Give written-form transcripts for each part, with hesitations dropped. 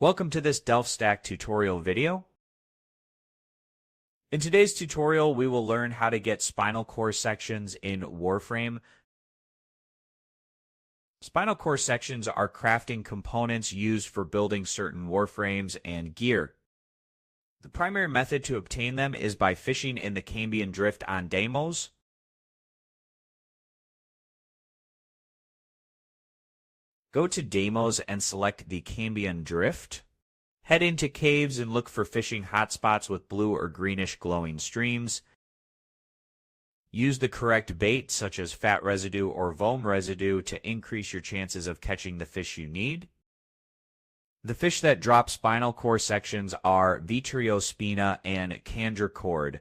Welcome to this Delft Stack tutorial video. In today's tutorial, we will learn how to get spinal core sections in Warframe. Spinal core sections are crafting components used for building certain Warframes and gear. The primary method to obtain them is by fishing in the Cambion Drift on Deimos. Go to Deimos and select the Cambion Drift. Head into caves and look for fishing hotspots with blue or greenish glowing streams. Use the correct bait, such as Fat Residue or Vome Residue, to increase your chances of catching the fish you need. The fish that drop spinal core sections are Vitreospina and Chondricord.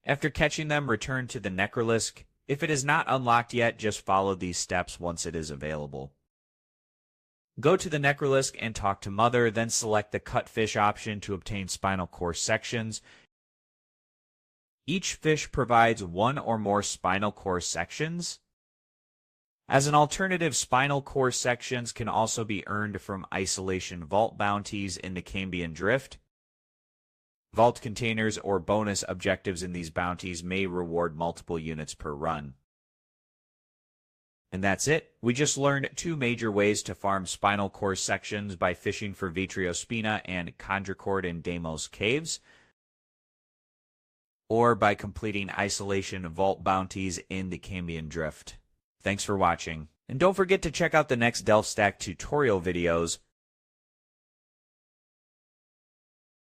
After catching them, return to the Necralisk. If it is not unlocked yet, just follow these steps once it is available. Go to the Necralisk and talk to Mother, then select the Cut Fish option to obtain spinal core sections. Each fish provides one or more spinal core sections. As an alternative, spinal core sections can also be earned from isolation vault bounties in the Cambion Drift. Vault containers or bonus objectives in these bounties may reward multiple units per run. And that's it. We just learned two major ways to farm spinal core sections by fishing for Vitreospina and Chondricord in Deimos caves, or by completing isolation vault bounties in the Cambion Drift. Thanks for watching. And don't forget to check out the next Delft Stack tutorial videos.